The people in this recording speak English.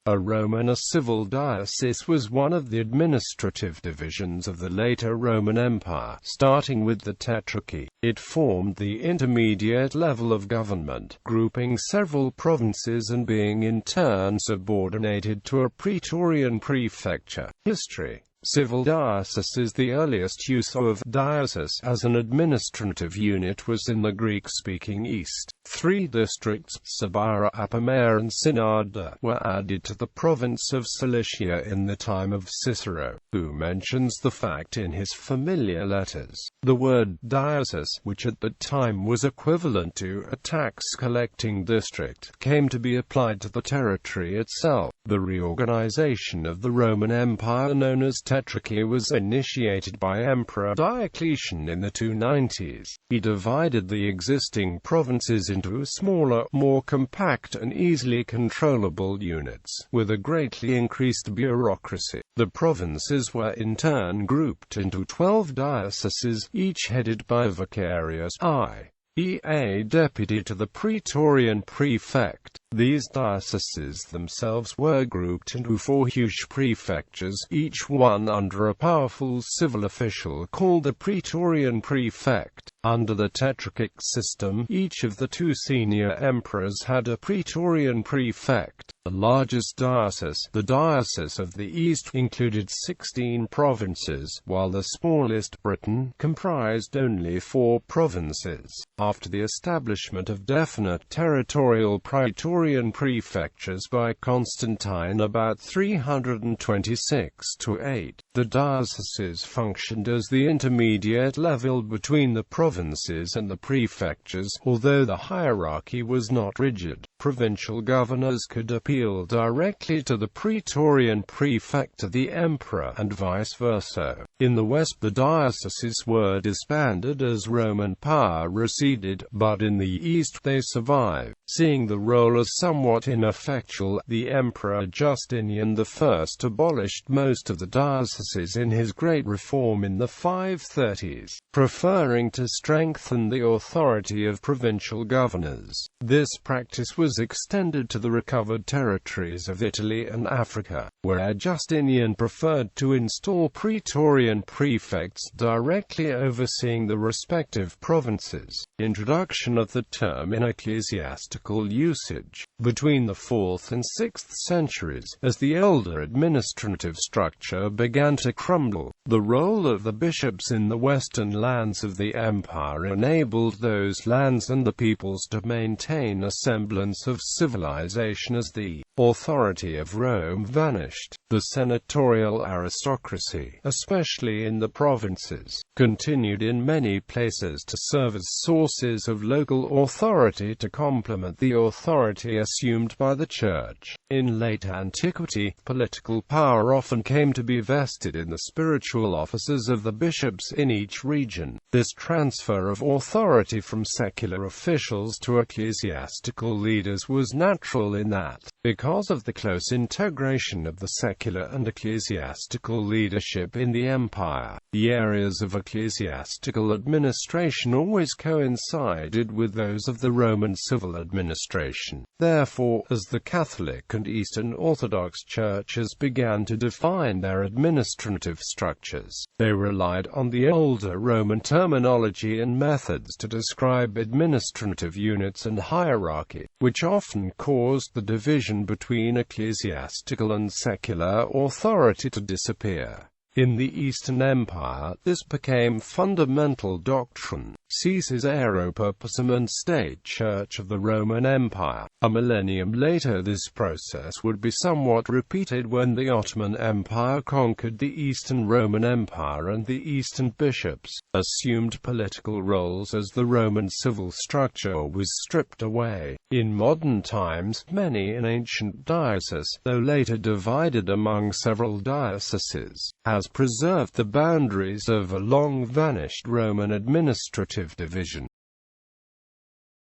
A Roman or civil diocese was one of the administrative divisions of the later Roman Empire. Starting with the Tetrarchy, it formed the intermediate level of government, grouping several provinces and being in turn subordinated to a praetorian prefecture. History. Civil dioceses. The earliest use of diocese as an administrative unit was in the Greek-speaking East. 3 districts, Sabara, Apamea and Synada, were added to the province of Cilicia in the time of Cicero, who mentions the fact in his familiar letters. The word diocese, which at the time was equivalent to a tax-collecting district, came to be applied to the territory itself. The reorganization of the Roman Empire known as Tetrarchy was initiated by Emperor Diocletian in the 290s. He divided the existing provinces into smaller, more compact and easily controllable units, with a greatly increased bureaucracy. The provinces were in turn grouped into 12 dioceses, each headed by a vicarius, i.e. a deputy to the praetorian prefect. These dioceses themselves were grouped into 4 huge prefectures, each one under a powerful civil official called the praetorian prefect. Under the Tetrarchic system, each of the 2 senior emperors had a praetorian prefect. The largest diocese, the Diocese of the East, included 16 provinces, while the smallest, Britain, comprised only 4 provinces. After the establishment of definite territorial praetorian prefectures by Constantine about 326–8, the dioceses functioned as the intermediate level between the provinces and the prefectures. Although the hierarchy was not rigid, provincial governors could appeal directly to the praetorian prefect of the emperor, and vice versa. In the West, the dioceses were disbanded as Roman power receded, but in the East they survived. Seeing the role as somewhat ineffectual, the Emperor Justinian I abolished most of the dioceses in his Great Reform in the 530s, preferring to strengthen the authority of provincial governors. This practice was extended to the recovered territories of Italy and Africa, where Justinian preferred to install praetorian prefects directly overseeing the respective provinces. Introduction of the term in ecclesiastical usage. Between the 4th and 6th centuries, as the elder administrative structure began to crumble, the role of the bishops in the western lands of the empire enabled those lands and the peoples to maintain a semblance of civilization as the authority of Rome vanished. The senatorial aristocracy, especially in the provinces, continued in many places to serve as sources of local authority to complement the authority assumed by the Church. In late antiquity, political power often came to be vested in the spiritual offices of the bishops in each region. This transfer of authority from secular officials to ecclesiastical leaders was natural in that, because of the close integration of the secular and ecclesiastical leadership in the empire, the areas of ecclesiastical administration always coincided with those of the Roman civil administration. Therefore, as the Catholic and Eastern Orthodox churches began to define their administrative structures, they relied on the older Roman terminology and methods to describe administrative units and hierarchy, which often caused the division between ecclesiastical and secular authority to disappear. In the Eastern Empire, this became fundamental doctrine. See Caesaro Purposum and State Church of the Roman Empire. A millennium later, this process would be somewhat repeated when the Ottoman Empire conquered the Eastern Roman Empire and the Eastern bishops assumed political roles as the Roman civil structure was stripped away. In modern times, many an ancient diocese, though later divided among several dioceses, has preserved the boundaries of a long-vanished Roman administrative division.